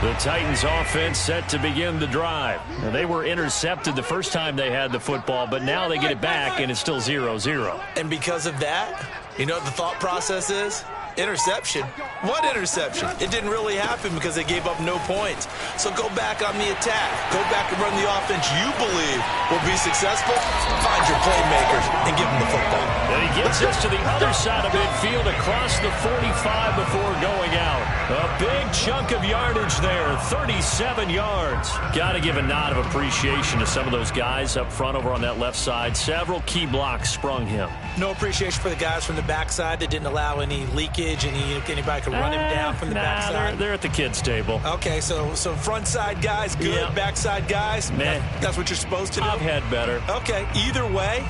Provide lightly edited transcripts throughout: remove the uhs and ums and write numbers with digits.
The Titans offense set to begin the drive. Now, they were intercepted the first time they had the football, but now they get it back, and it's still 0-0. And because of that, you know what the thought process is? Interception. What interception? It didn't really happen because they gave up no points. So go back on the attack. Go back and run the offense you believe will be successful. Find your playmakers and give them the football. And he gets us to the other side of midfield across the 45 before going out. A big chunk of yardage there, 37 yards. Got to give a nod of appreciation to some of those guys up front over on that left side. Several key blocks sprung him. No appreciation for the guys from the backside that didn't allow any leakage. Anybody could run him down from the backside. They're at the kids' table. Okay, so front side guys, good. Yeah. Backside guys, that's what you're supposed to do? I've had better. Okay, either way,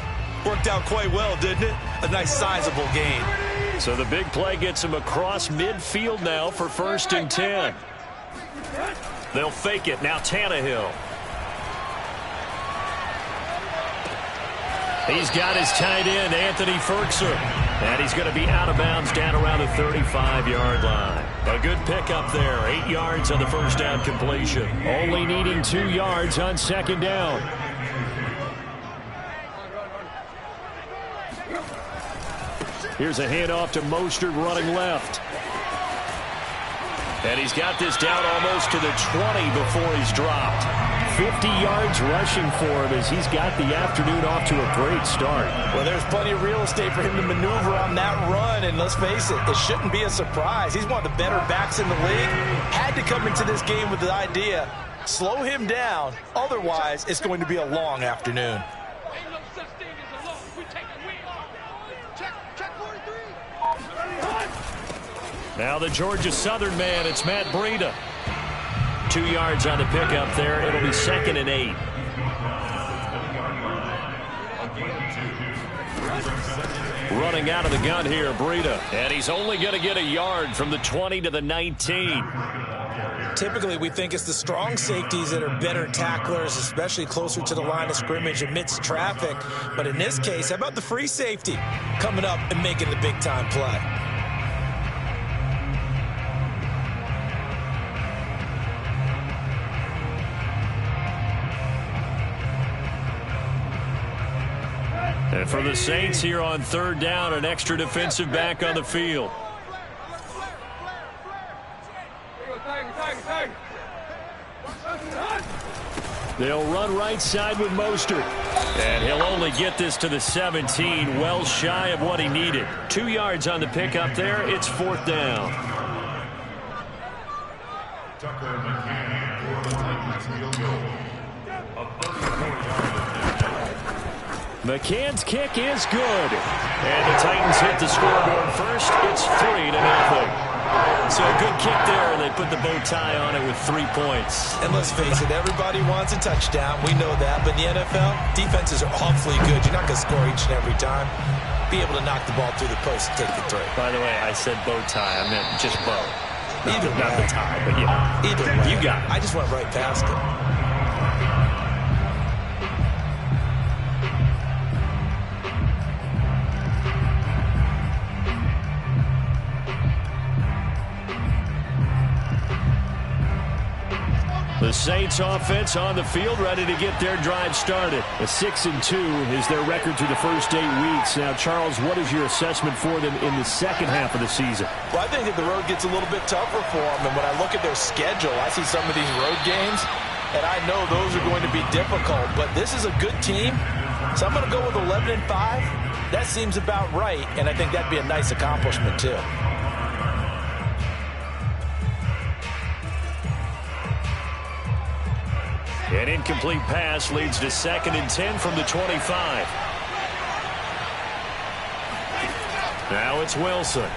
worked out quite well, didn't it? A nice sizable gain. So the big play gets him across midfield now for 1st and 10. They'll fake it. Now Tannehill. He's got his tight end, Anthony Ferguson. And he's going to be out of bounds down around the 35-yard line. A good pickup there. 8 yards on the first down completion. Only needing 2 yards on 2nd down. Here's a handoff to Mostert running left. And he's got this down almost to the 20 before he's dropped. 50 yards rushing for him as he's got the afternoon off to a great start. Well, there's plenty of real estate for him to maneuver on that run, and let's face it, it shouldn't be a surprise. He's one of the better backs in the league. Had to come into this game with the idea, slow him down, otherwise it's going to be a long afternoon. Now the Georgia Southern man, it's Matt Breida. 2 yards on the pickup there. It'll be 2nd and 8. Running out of the gun here, Breida. And he's only going to get a yard from the 20 to the 19. Typically, we think it's the strong safeties that are better tacklers, especially closer to the line of scrimmage amidst traffic. But in this case, how about the free safety coming up and making the big-time play? And for the Saints here on 3rd down, an extra defensive back on the field. They'll run right side with Mostert. And he'll only get this to the 17, well shy of what he needed. 2 yards on the pickup there. It's 4th down. McCann's kick is good. And the Titans hit the scoreboard first. It's 3-0. So a good kick there. They put the bow tie on it with 3 points. And let's face it, everybody wants a touchdown. We know that. But in the NFL, defenses are awfully good. You're not going to score each and every time. Be able to knock the ball through the post and take the throw. By the way, I said bow tie. I meant just bow. Either way. Not the tie, but yeah. Either way. You got it. I just went right past it. The Saints offense on the field, ready to get their drive started. A 6-2 is their record through the first 8 weeks. Now, Charles, what is your assessment for them in the second half of the season? Well, I think that the road gets a little bit tougher for them. And when I look at their schedule, I see some of these road games, and I know those are going to be difficult. But this is a good team, so I'm going to go with 11-5. That seems about right, and I think that'd be a nice accomplishment, too. An incomplete pass leads to 2nd and 10 from the 25. Now it's Wilson.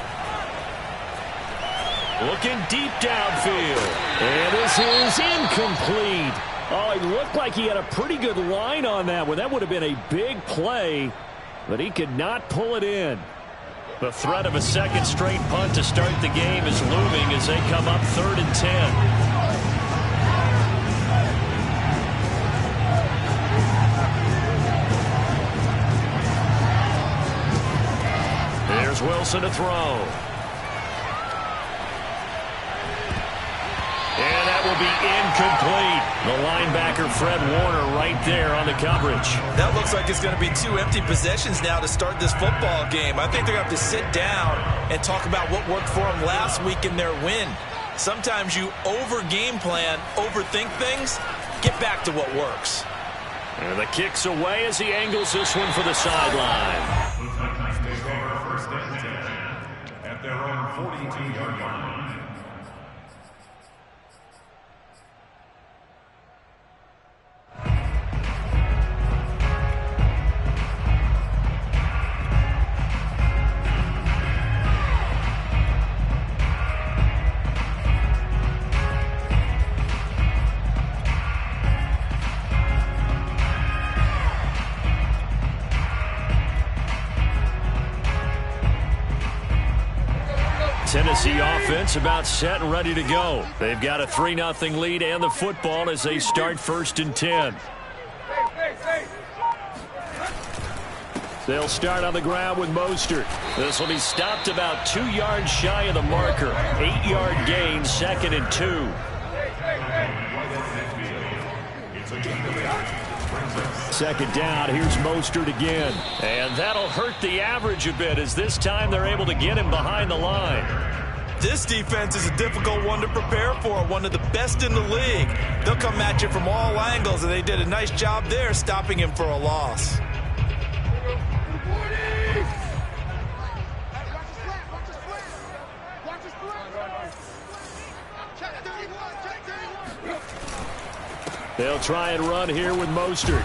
Looking deep downfield. And this is incomplete. Oh, it looked like he had a pretty good line on that one. That would have been a big play, but he could not pull it in. The threat of a second straight punt to start the game is looming as they come up 3rd and 10. There's Wilson to throw. And that will be incomplete. The linebacker, Fred Warner, right there on the coverage. That looks like it's going to be 2 empty possessions now to start this football game. I think they're going to have to sit down and talk about what worked for them last week in their win. Sometimes you over-game plan, overthink things. Get back to what works. And the kick's away as he angles this one for the sideline. At their own 42-yard line. Tennessee offense about set and ready to go. They've got a 3-0 lead and the football as they start 1st and 10. They'll start on the ground with Mostert. This will be stopped about 2 yards shy of the marker. 8-yard gain, 2nd and 2. Second down, here's Mostert again. And that'll hurt the average a bit as this time they're able to get him behind the line. This defense is a difficult one to prepare for, one of the best in the league. They'll come at you from all angles, and they did a nice job there stopping him for a loss. They'll try and run here with Mostert.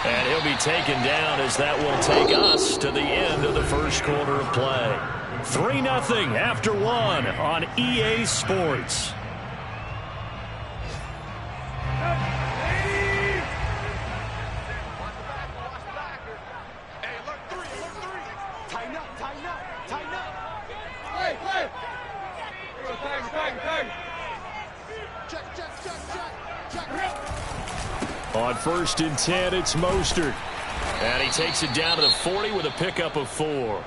And he'll be taken down as that will take us to the end of the first quarter of play. 3-0 after 1 on EA Sports. On 1st and 10, it's Mostert. And he takes it down to the 40 with a pickup of 4.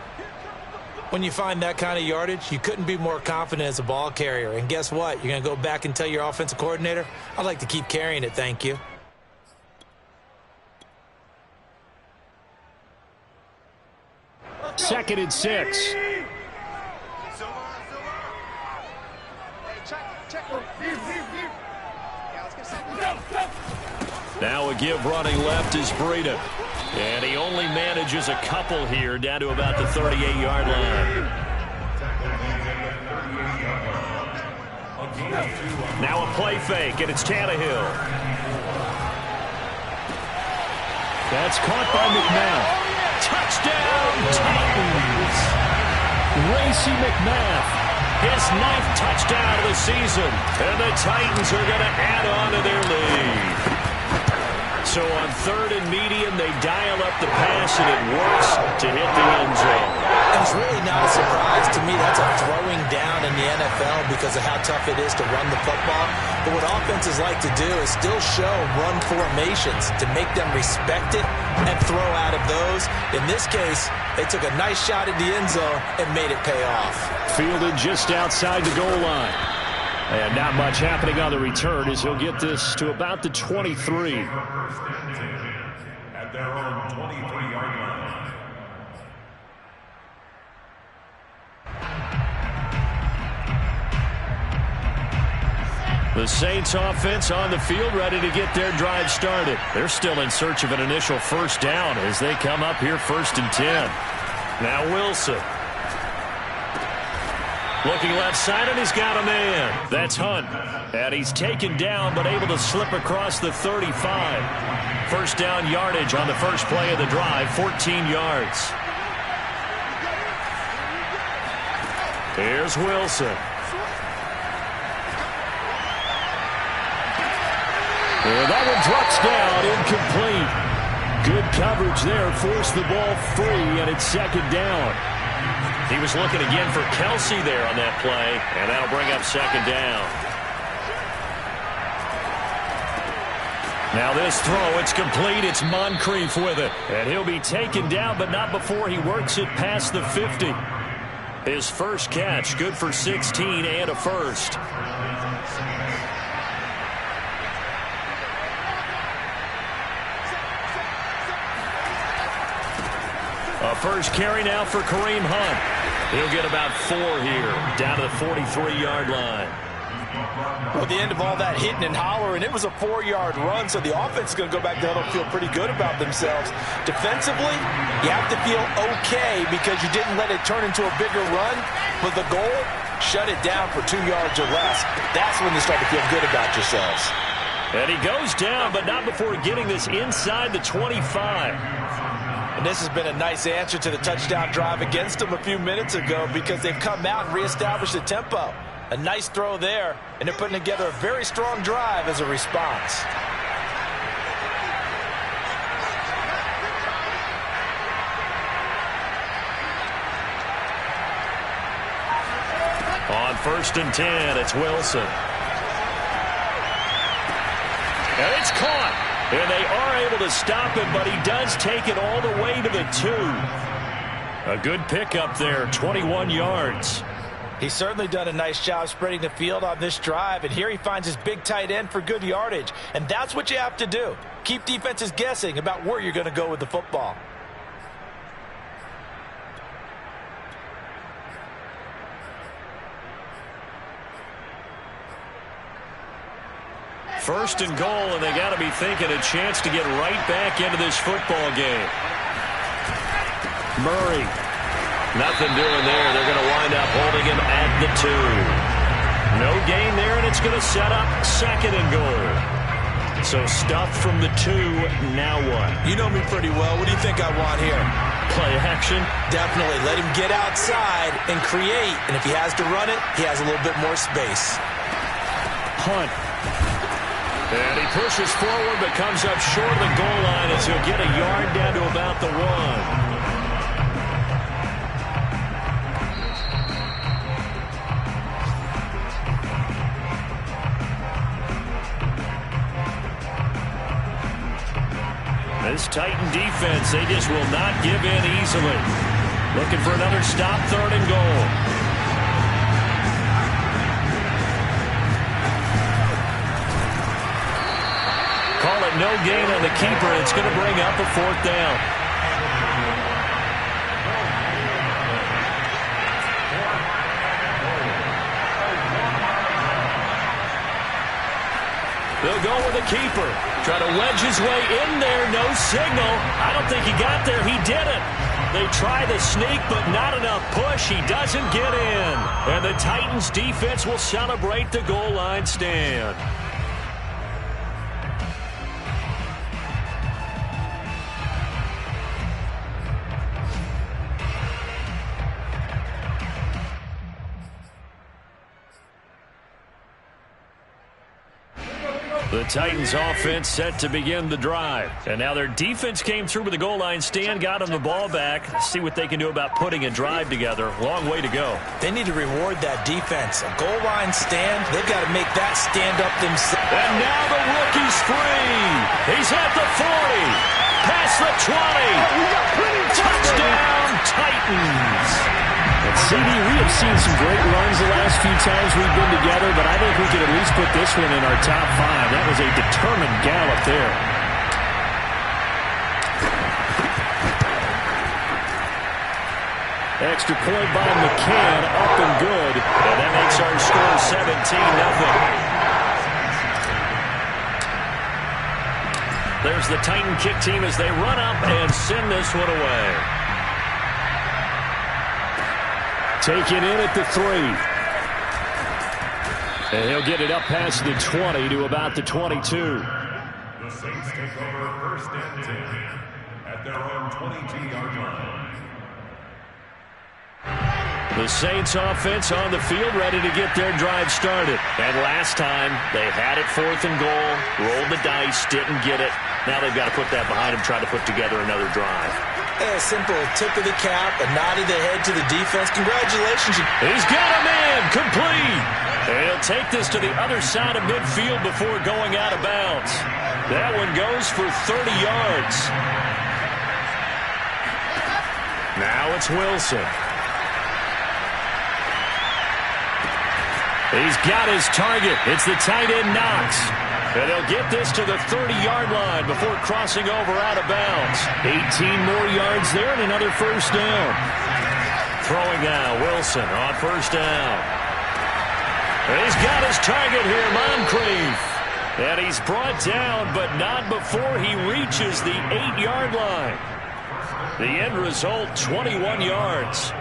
When you find that kind of yardage, you couldn't be more confident as a ball carrier. And guess what? You're going to go back and tell your offensive coordinator, I'd like to keep carrying it, thank you. Second and 6. Now a give running left is Breida. And he only manages a couple here down to about the 38-yard line. Now a play fake, and it's Tannehill. That's caught by McMath. Touchdown, Titans! Racey McMath, his 9th touchdown of the season. And the Titans are going to add on to their lead. So on 3rd and medium, they dial up the pass, and it works to hit the end zone. And it's really not a surprise. To me, that's a throwing down in the NFL because of how tough it is to run the football. But what offenses like to do is still show run formations to make them respect it and throw out of those. In this case, they took a nice shot at the end zone and made it pay off. Fielded just outside the goal line. And not much happening on the return as he'll get this to about the 23. At their own 23-yard line. The Saints offense on the field ready to get their drive started. They're still in search of an initial 1st down as they come up here 1st and 10. Now Wilson. Looking left side, and he's got a man. That's Hunt. And he's taken down, but able to slip across the 35. 1st down yardage on the first play of the drive, 14 yards. Here's Wilson. And that one drops down, incomplete. Good coverage there, forced the ball free, and it's 2nd down. He was looking again for Kelsey there on that play, and that'll bring up 2nd down. Now this throw, it's complete. It's Moncrief with it. And he'll be taken down, but not before he works it past the 50. His first catch, good for 16 and a first. first carry now for Kareem Hunt. He'll get about 4 here, down to the 43-yard line. Well, at the end of all that hitting and hollering, it was a 4-yard run, so the offense is going to go back to huddle and feel pretty good about themselves. Defensively, you have to feel okay because you didn't let it turn into a bigger run. But the goal, shut it down for 2 yards or less. That's when you start to feel good about yourselves. And he goes down, but not before getting this inside the 25. And this has been a nice answer to the touchdown drive against them a few minutes ago because they've come out and reestablished the tempo. A nice throw there, and they're putting together a very strong drive as a response. On 1st and 10, it's Wilson. And it's caught. And they are able to stop him, but he does take it all the way to the 2. A good pickup there, 21 yards. He's certainly done a nice job spreading the field on this drive, and here he finds his big tight end for good yardage. And that's what you have to do. Keep defenses guessing about where you're going to go with the football. First and goal, and they got to be thinking a chance to get right back into this football game. Murray. Nothing doing there. They're going to wind up holding him at the 2. No gain there, and it's going to set up 2nd and goal. So stuffed from the 2. Now what? You know me pretty well. What do you think I want here? Play action? Definitely. Let him get outside and create. And if he has to run it, he has a little bit more space. Hunt. And he pushes forward but comes up short of the goal line as he'll get a yard down to about the 1. This Titan defense, they just will not give in easily. Looking for another stop, 3rd and goal. Call it no gain on the keeper. It's going to bring up a 4th down. They'll go with the keeper. Try to wedge his way in there. No signal. I don't think he got there. He didn't. They try the sneak, but not enough push. He doesn't get in. And the Titans defense will celebrate the goal line stand. The Titans offense set to begin the drive. And now their defense came through with the goal line stand, got them the ball back. See what they can do about putting a drive together. Long way to go. They need to reward that defense. A goal line stand, they've got to make that stand up themselves. And now the rookie's free. He's at the 40. Past the 20. Touchdown, Titans. And CD, we have seen some great runs the last few times we've been together, but I think we could at least put this one in our top 5. That was a determined gallop there. Extra point by McCann, up and good. And that makes our score 17-0. There's the Titan kick team as they run up and send this one away. Take it in at the 3. And he'll get it up past the 20 to about the 22. The Saints take over 1st and 10 at their own 22-yard line. The Saints offense on the field ready to get their drive started. And last time they had it 4th and goal, rolled the dice, didn't get it. Now they've got to put that behind them, try to put together another drive. A simple tip of the cap, a nod of the head to the defense. Congratulations. He's got a man complete. And he'll take this to the other side of midfield before going out of bounds. That one goes for 30 yards. Now it's Wilson. He's got his target. It's the tight end Knox. And they'll get this to the 30-yard line before crossing over out of bounds. 18 more yards there and another first down. Throwing now, Wilson on first down. And he's got his target here, Moncrief. And he's brought down, but not before he reaches the 8-yard line. The end result, 21 yards.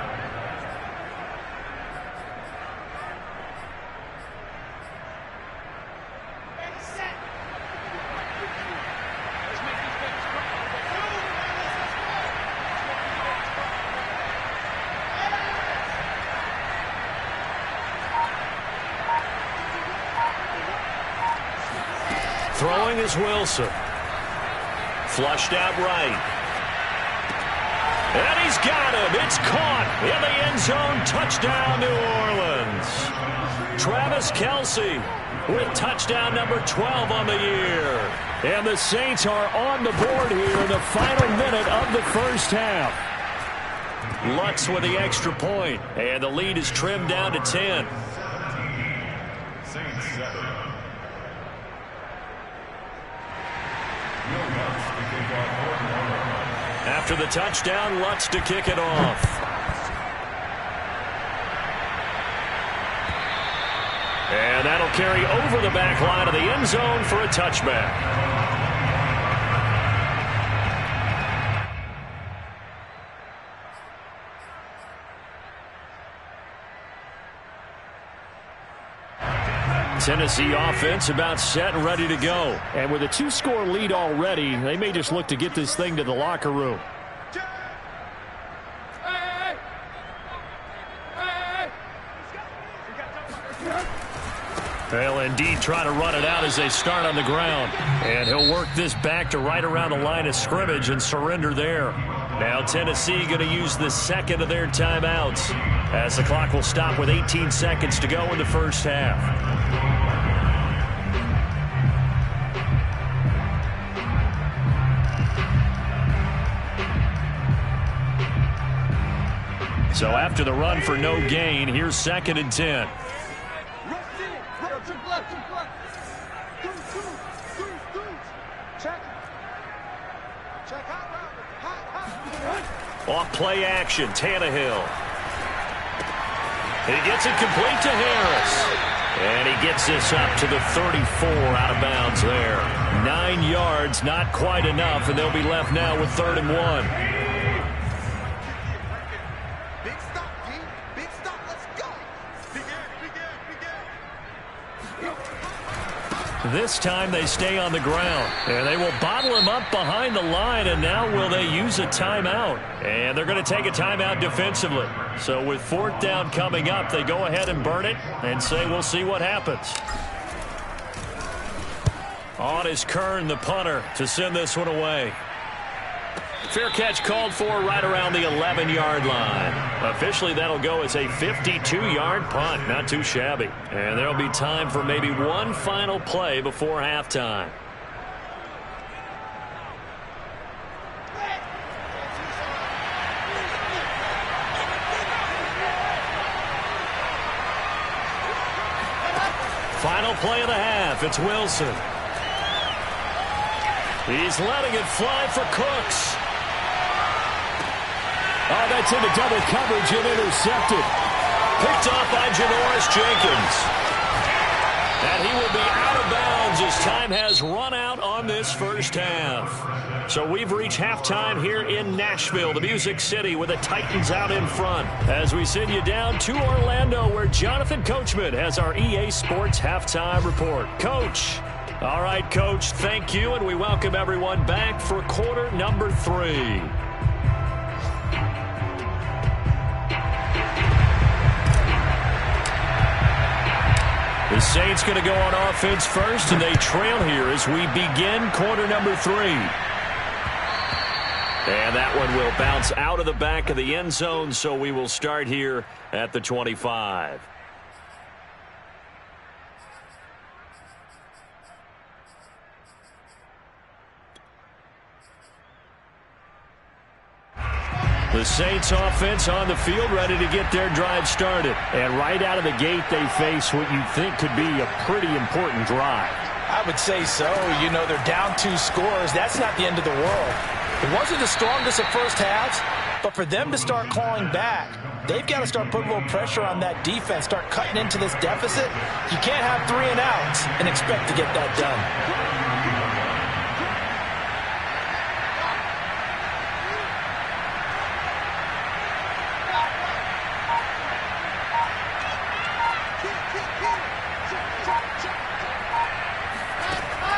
Throwing is Wilson. Flushed out right. And he's got him. It's caught in the end zone. Touchdown, New Orleans. Travis Kelce with touchdown number 12 on the year. And the Saints are on the board here in the final minute of the first half. Lutz with the extra point. And the lead is trimmed down to 10. Saints 7. After the touchdown, Lutz to kick it off. And that'll carry over the back line of the end zone for a touchback. Tennessee offense about set and ready to go. And with a 2-score lead already, they may just look to get this thing to the locker room. They'll indeed try to run it out as they start on the ground. And he'll work this back to right around the line of scrimmage and surrender there. Now Tennessee going to use the second of their timeouts as the clock will stop with 18 seconds to go in the first half. So after the run for no gain, here's 2nd and 10. Off play action, Tannehill. He gets it complete to Harris. And he gets this up to the 34 out of bounds there. 9 yards, not quite enough, and they'll be left now with 3rd and 1. This time they stay on the ground. And they will bottle him up behind the line. And now will they use a timeout? And they're going to take a timeout defensively. So with 4th down coming up, they go ahead and burn it and say we'll see what happens. On is Kern, the punter, to send this one away. Fair catch called for right around the 11-yard line. Officially, that'll go as a 52-yard punt. Not too shabby. And there'll be time for maybe one final play before halftime. Final play of the half. It's Wilson. He's letting it fly for Cooks. Oh, that's into double coverage and intercepted. Picked off by Janoris Jenkins. And he will be out of bounds as time has run out on this first half. So we've reached halftime here in Nashville, the Music City, with the Titans out in front. As we send you down to Orlando, where Jonathan Coachman has our EA Sports halftime report. Coach. All right, Coach, thank you, and we welcome everyone back for quarter number 3. The Saints going to go on offense first, and they trail here as we begin quarter number 3. And that one will bounce out of the back of the end zone, so we will start here at the 25. The Saints offense on the field ready to get their drive started. And right out of the gate, they face what you think could be a pretty important drive. I would say so. You know, they're down 2 scores. That's not the end of the world. It wasn't the strongest of first halves, but for them to start clawing back, they've got to start putting a little pressure on that defense, start cutting into this deficit. You can't have 3 and outs and expect to get that done.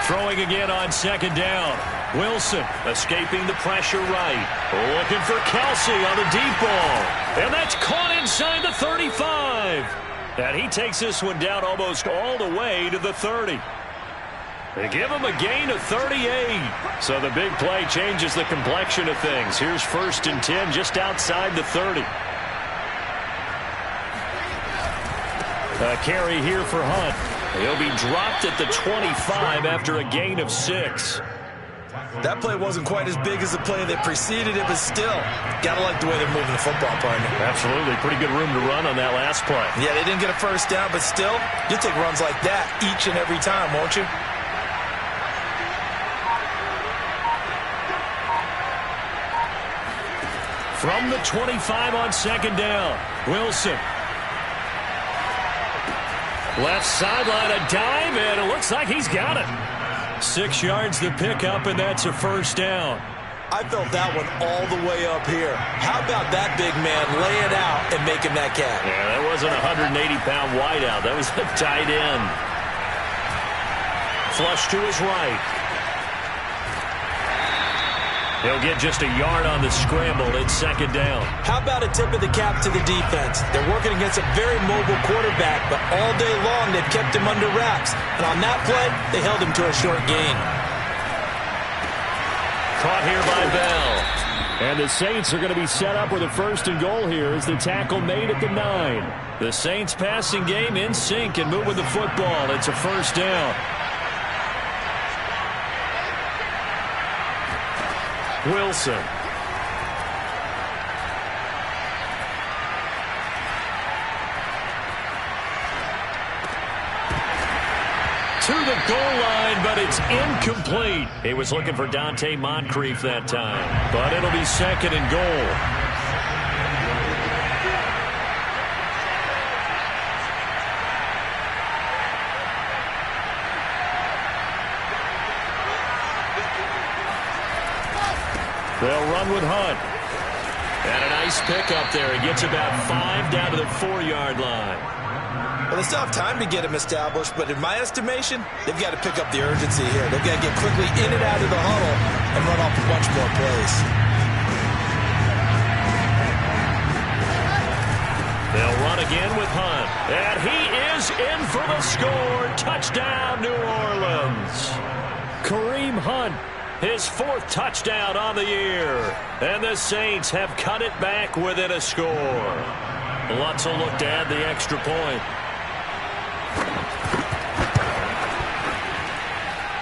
Throwing again on second down. Wilson escaping the pressure right. Looking for Kelsey on the deep ball. And that's caught inside the 35. And he takes this one down almost all the way to the 30. They give him a gain of 38. So the big play changes the complexion of things. Here's 1st and 10 just outside the 30. A carry here for Hunt. He'll be dropped at the 25 after a gain of 6. That play wasn't quite as big as the play that preceded it, but still, gotta like the way they're moving the football, partner. Absolutely. Pretty good room to run on that last play. Yeah, they didn't get a first down, but still, you'll take runs like that each and every time, won't you? From the 25 on second down, Wilson. Left sideline, a dive, and it looks like he's got it. 6 yards the pickup, and that's a first down. I felt that one all the way up here. How about that big man laying out and making that catch? Yeah, that wasn't a 180-pound wideout. That was a tight end. Flush to his right. He'll get just a yard on the scramble. It's second down. How about a tip of the cap to the defense? They're working against a very mobile quarterback, but all day long they've kept him under wraps. And on that play, they held him to a short gain. Caught here by Bell. And the Saints are going to be set up with a 1st and goal here as the tackle made at the 9. The Saints passing game in sync and moving the football. It's a first down. Wilson. To the goal line, but it's incomplete. He was looking for Dante Moncrief that time, but it'll be 2nd and goal. They'll run with Hunt. And a nice pickup there. He gets about 5 down to the 4-yard line. Well, they still have time to get him established, but in my estimation, they've got to pick up the urgency here. They've got to get quickly in and out of the huddle and run off a bunch more plays. They'll run again with Hunt. And he is in for the score. Touchdown, New Orleans. Kareem Hunt. His 4th touchdown on the year. And the Saints have cut it back within a score. Lutz will look to add the extra point.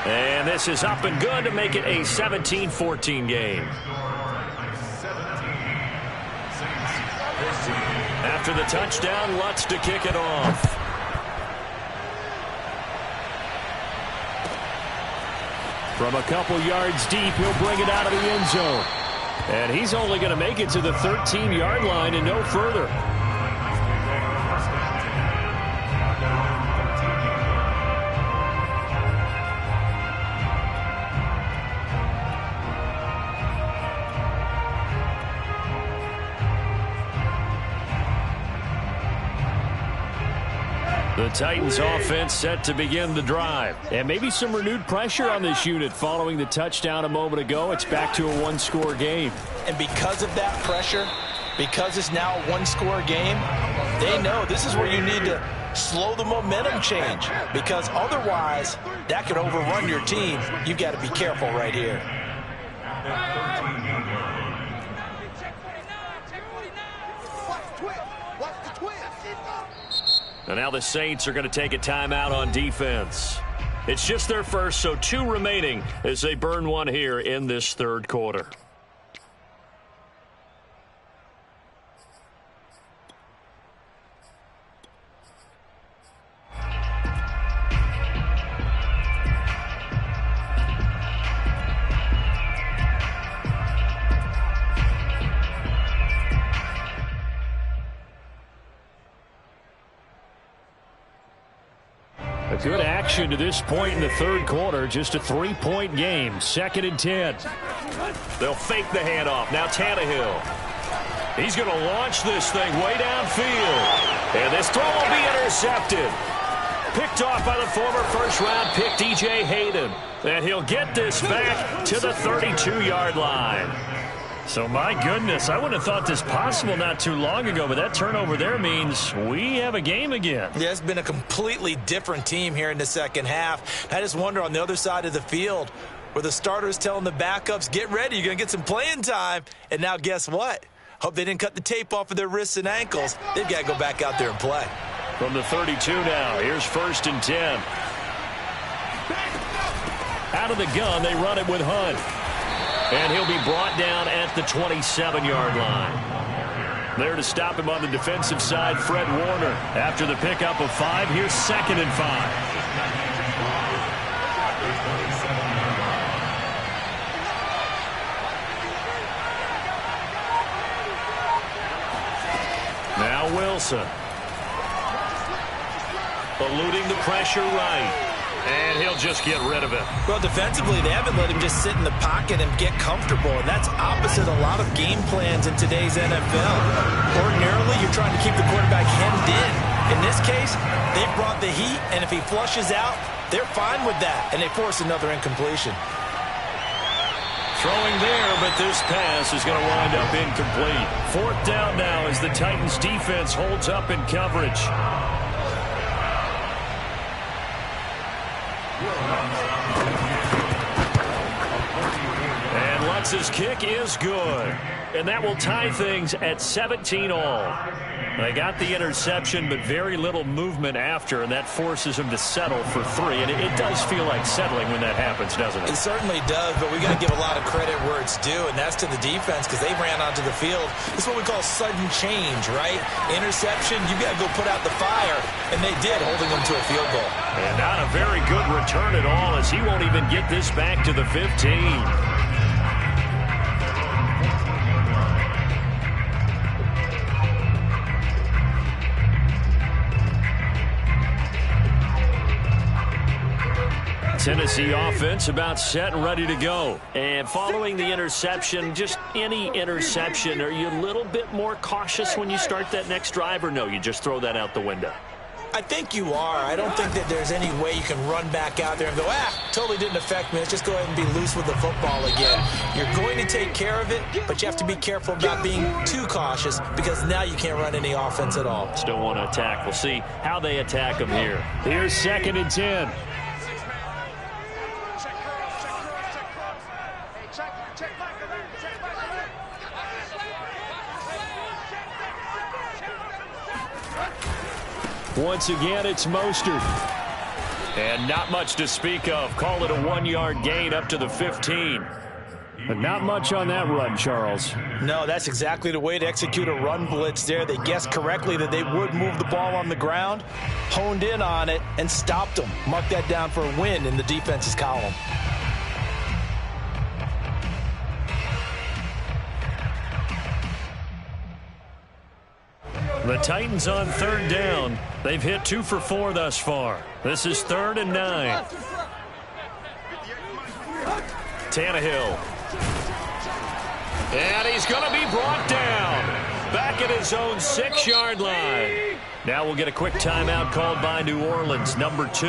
And this is up and good to make it a 17-14 game. After the touchdown, Lutz to kick it off. From a couple yards deep, he'll bring it out of the end zone. And he's only going to make it to the 13-yard line and no further. The Titans offense set to begin the drive. And maybe some renewed pressure on this unit following the touchdown a moment ago. It's back to a 1-score game. And because of that pressure, because it's now a 1-score game, they know this is where you need to slow the momentum change. Because otherwise, that could overrun your team. You've got to be careful right here. And now the Saints are going to take a timeout on defense. It's just their first, so 2 remaining as they burn one here in this 3rd quarter. good action to this point in the third quarter. Just a 3-point game. 2nd and 10. They'll fake the handoff. Now Tannehill. He's going to launch this thing way downfield. And this throw will be intercepted. Picked off by the former first-round pick, DJ Hayden. And he'll get this back to the 32-yard line. So, my goodness, I wouldn't have thought this possible not too long ago, but that turnover there means we have a game again. Yeah, it's been a completely different team here in the second half. I just wonder on the other side of the field where the starters telling the backups, get ready, you're going to get some playing time. And now guess what? Hope they didn't cut the tape off of their wrists and ankles. They've got to go back out there and play. From the 32 now, here's 1st and 10. Out of the gun, they run it with Hunt. And he'll be brought down at the 27-yard line. There to stop him on the defensive side, Fred Warner. After the pickup of 5, here's 2nd and 5. Now Wilson. Eluding the pressure right. And he'll just get rid of it. Well, defensively, they haven't let him just sit in the pocket and get comfortable. And that's opposite a lot of game plans in today's NFL. Ordinarily, you're trying to keep the quarterback hemmed in. In this case, they brought the heat, and if he flushes out, they're fine with that. And they force another incompletion. Throwing there, but this pass is going to wind up incomplete. 4th down now as the Titans defense holds up in coverage. And Lutz's kick is good. And that will tie things at 17-all. They got the interception, but very little movement after, and that forces him to settle for 3. And it does feel like settling when that happens, doesn't it? It certainly does, but we got to give a lot of credit where it's due, and that's to the defense because they ran onto the field. It's what we call sudden change, right? Interception, you got to go put out the fire, and they did, holding them to a field goal. And not a very good return at all, as he won't even get this back to the 15. Tennessee offense about set and ready to go. And following the interception, just any interception, are you a little bit more cautious when you start that next drive, or no, you just throw that out the window? I think you are. I don't think that there's any way you can run back out there and go, totally didn't affect me. Let's just go ahead and be loose with the football again. You're going to take care of it, but you have to be careful about being too cautious because now you can't run any offense at all. Still want to attack. We'll see how they attack them here. Here's 2nd and 10. Once again, it's Mostert. And not much to speak of. Call it a 1-yard gain up to the 15. But not much on that run, Charles. No, that's exactly the way to execute a run blitz there. They guessed correctly that they would move the ball on the ground, honed in on it, and stopped them. Mark that down for a win in the defense's column. The Titans on 3rd down. They've hit 2 for 4 thus far. This is 3rd and 9. Tannehill. And he's going to be brought down. Back at his own 6-yard line. Now we'll get a quick timeout called by New Orleans, number 2.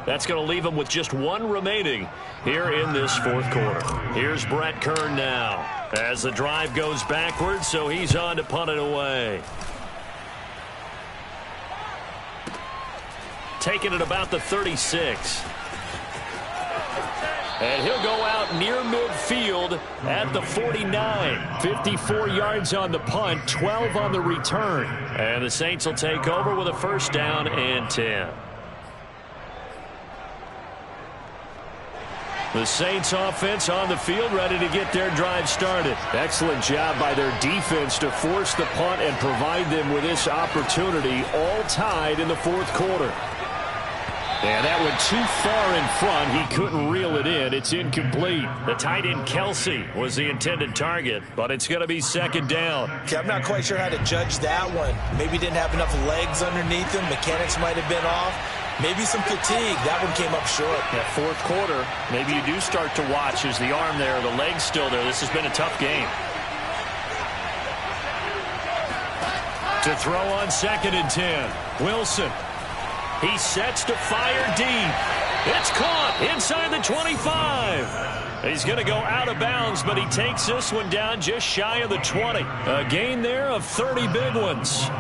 That's going to leave them with just 1 remaining here in this 4th quarter. Here's Brett Kern now as the drive goes backwards, so he's on to punt it away. Taking it about the 36. And he'll go out near midfield at the 49. 54 yards on the punt, 12 on the return. And the Saints will take over with a 1st down and 10. The Saints offense on the field, ready to get their drive started. Excellent job by their defense to force the punt and provide them with this opportunity, all tied in the 4th quarter. And that went too far in front. He couldn't reel it in. It's incomplete. The tight end Kelsey was the intended target, but it's going to be 2nd down. Okay, I'm not quite sure how to judge that one. Maybe didn't have enough legs underneath him. Mechanics might have been off. Maybe some fatigue. That one came up short. That fourth quarter, maybe you do start to watch. Is the arm there, the leg's still there? This has been a tough game. To throw on 2nd and 10. Wilson. He sets to fire deep. It's caught inside the 25. He's going to go out of bounds, but he takes this one down just shy of the 20. A gain there of 30 big ones.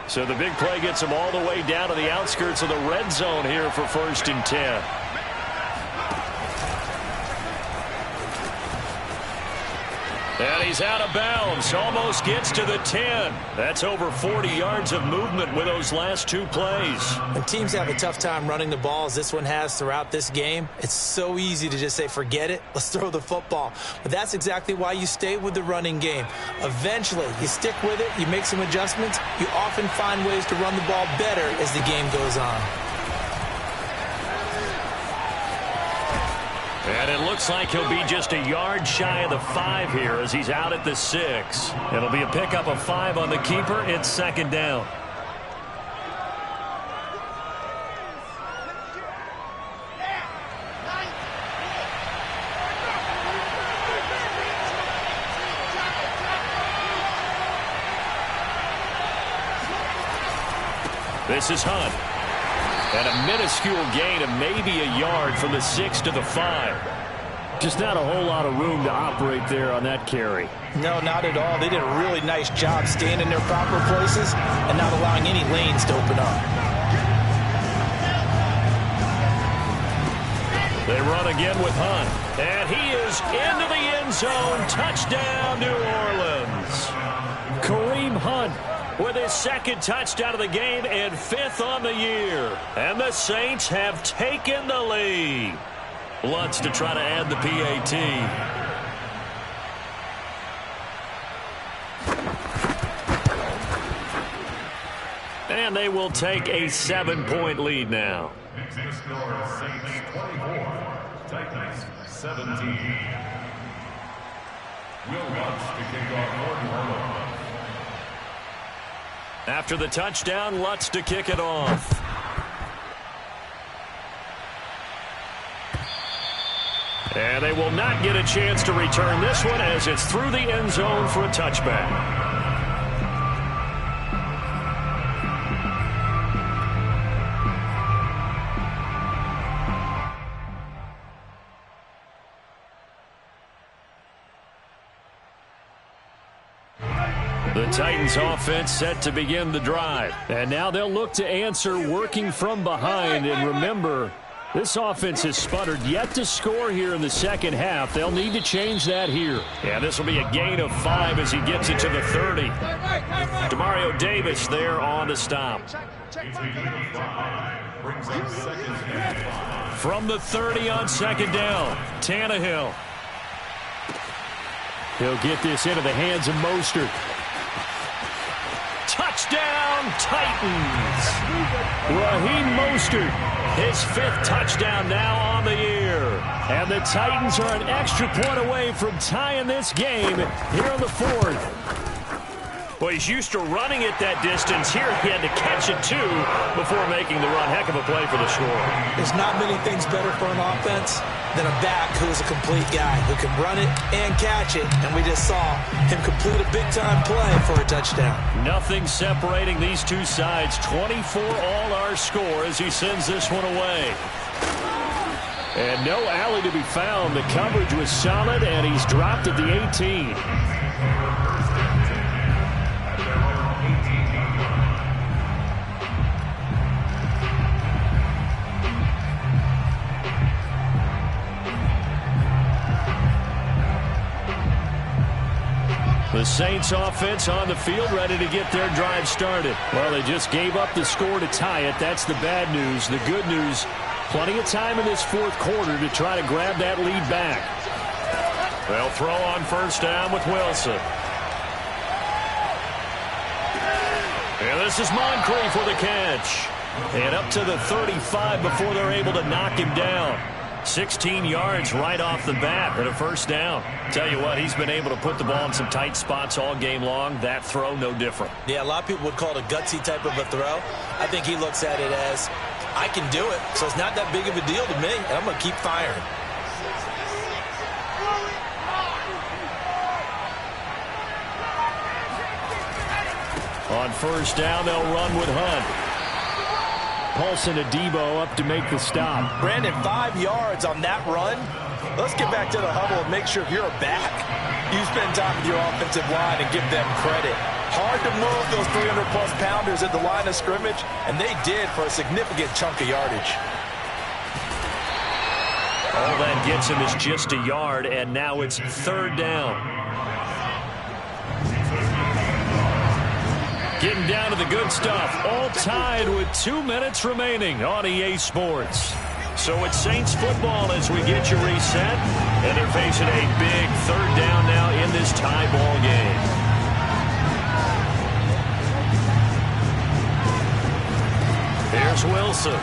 So the big play gets him all the way down to the outskirts of the red zone here for 1st and 10. And he's out of bounds. Almost gets to the 10. That's over 40 yards of movement with those last 2 plays. When teams have a tough time running the ball as this one has throughout this game, it's so easy to just say, forget it, let's throw the football. But that's exactly why you stay with the running game. Eventually, you stick with it, you make some adjustments, you often find ways to run the ball better as the game goes on. And it looks like he'll be just a yard shy of the 5 here as he's out at the 6. It'll be a pickup of 5 on the keeper. It's 2nd down. This is Hunt. And a minuscule gain of maybe a yard from the 6 to the 5. Just not a whole lot of room to operate there on that carry. No, not at all. They did a really nice job staying in their proper places and not allowing any lanes to open up. They run again with Hunt. And he is into the end zone. Touchdown, New Orleans. Kareem Hunt with his 2nd touchdown of the game and 5th on the year. And the Saints have taken the lead. Lutz to try to add the PAT. And they will take a 7-point lead now. Mixing score, Saints 24, Titans 17. Will Lutz to kick off for New Orleans. After the touchdown, Lutz to kick it off. And they will not get a chance to return this one as it's through the end zone for a touchback. The Titans offense set to begin the drive. And now they'll look to answer working from behind. And remember, this offense has sputtered yet to score here in the 2nd half. They'll need to change that here. Yeah, this will be a gain of 5 as he gets it to the 30. Demario Davis there on the stop. From the 30 on 2nd down, Tannehill. He'll get this into the hands of Mostert. Touchdown, Titans. Raheem Mostert, his 5th touchdown now on the year. And the Titans are an extra point away from tying this game here in the 4th. Well, he's used to running it that distance. Here he had to catch it, too, before making the run. Heck of a play for the score. There's not many things better for an offense than a back who's a complete guy who can run it and catch it. And we just saw him complete a big-time play for a touchdown. Nothing separating these two sides. 24 all our score as he sends this one away. And no alley to be found. The coverage was solid, and he's dropped at the 18. The Saints offense on the field ready to get their drive started. Well, they just gave up the score to tie it. That's the bad news. The good news, plenty of time in this 4th quarter to try to grab that lead back. They'll throw on 1st down with Wilson. And this is Moncrief with a catch. And up to the 35 before they're able to knock him down. 16 yards right off the bat and a first down. Tell you what, he's been able to put the ball in some tight spots all game long. That throw, no different. Yeah, a lot of people would call it a gutsy type of a throw. I think he looks at it as, I can do it, so it's not that big of a deal to me, and I'm going to keep firing. On first down, they'll run with Hunt. Paulson to Debo up to make the stop. Brandon, 5 yards on that run. Let's get back to the huddle and make sure if you're a back, you spend time with your offensive line and give them credit. Hard to move those 300-plus pounders at the line of scrimmage, and they did for a significant chunk of yardage. All that gets him is just a yard, and now it's third down. Getting down to the good stuff, all tied with 2 minutes remaining on EA Sports. So it's Saints football as we get you reset, and they're facing a big third down now in this tie ball game. Here's Wilson.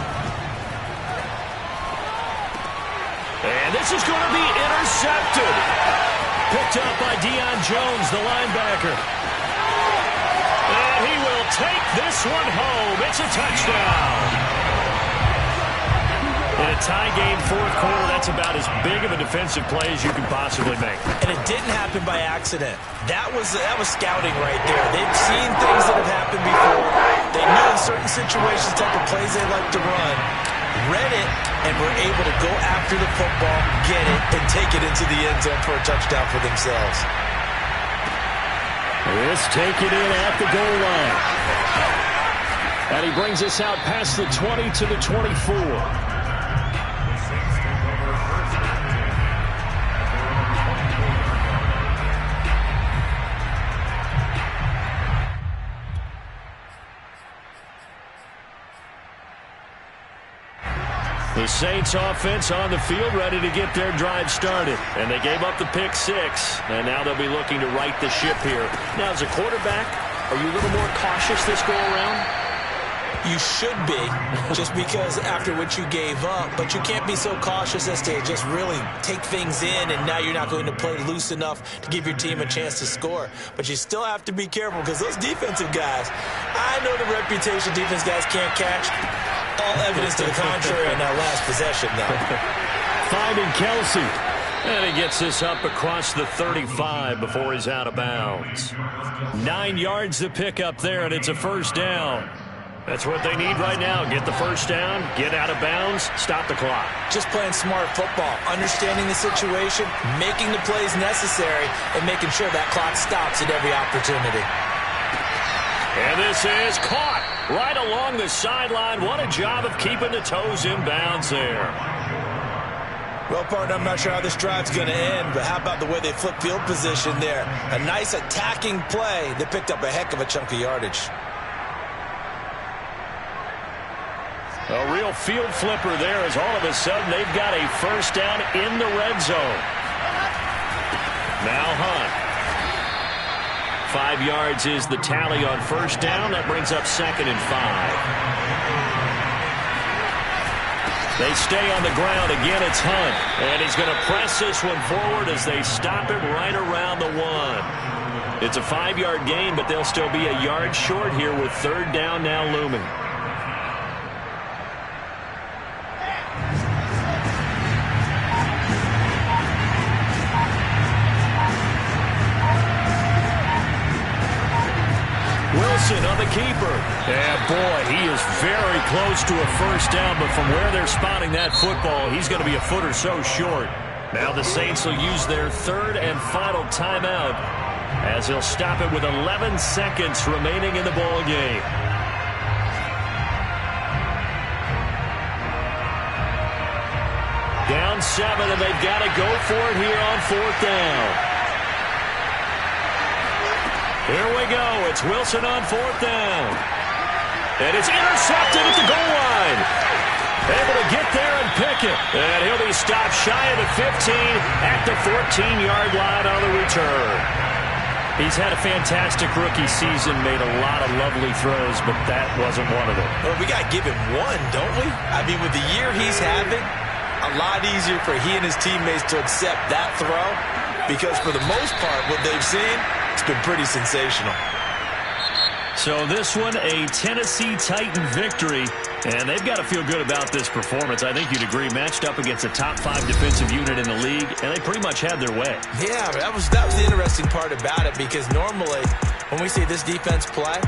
And this is going to be intercepted. Picked up by Deion Jones, the linebacker. And he will take this one home. It's a touchdown. In a tie game, fourth quarter, that's about as big of a defensive play as you can possibly make. And it didn't happen by accident. That was scouting right there. They've seen things that have happened before. They knew in certain situations the type of plays they like to run. Read it, and were able to go after the football, get it, and take it into the end zone for a touchdown for themselves. This taken in at the goal line. And he brings us out past the 20 to the 24. The Saints offense on the field ready to get their drive started. And they gave up the pick six. And now they'll be looking to right the ship here. Now, as a quarterback, are you a little more cautious this go-around? You should be, just because after what you gave up. But you can't be so cautious as to just really take things in, and now you're not going to play loose enough to give your team a chance to score. But you still have to be careful because those defensive guys, I know the reputation defense guys can't catch. All evidence to the contrary on that last possession, though. Finding Kelsey. And he gets this up across the 35 before he's out of bounds. 9 yards to pick up there, and it's a first down. That's what they need right now. Get the first down, get out of bounds, stop the clock. Just playing smart football, understanding the situation, making the plays necessary, and making sure that clock stops at every opportunity. And this is caught right along the sideline. What a job of keeping the toes in bounds there. Well, partner, I'm not sure how this drive's going to end, but how about the way they flip field position there? A nice attacking play that picked up a heck of a chunk of yardage. A real field flipper there as all of a sudden they've got a first down in the red zone. Now Hunt. 5 yards is the tally on first down. That brings up 2nd and 5. They stay on the ground. Again, it's Hunt. And he's going to press this one forward as they stop it right around the 1. It's a 5-yard gain, but they'll still be a yard short here with third down now looming. Wilson on the keeper. Yeah, boy, he is very close to a first down, but from where they're spotting that football, he's going to be a foot or so short. Now the Saints will use their third and final timeout as he'll stop it with 11 seconds remaining in the ball game. Down 7, and they've got to go for it here on fourth down. Here we go. It's Wilson on fourth down. And it's intercepted at the goal line. Able to get there and pick it. And he'll be stopped shy of the 15 at the 14-yard line on the return. He's had a fantastic rookie season, made a lot of lovely throws, but that wasn't one of them. Well, we got to give him one, don't we? I mean, with the year he's having, a lot easier for he and his teammates to accept that throw because for the most part, what they've seen, it's been pretty sensational. So this one, a Tennessee Titan victory, and they've got to feel good about this performance. I think you'd agree, matched up against a top-5 defensive unit in the league, and they pretty much had their way. Yeah, that was the interesting part about it because normally when we see this defense play,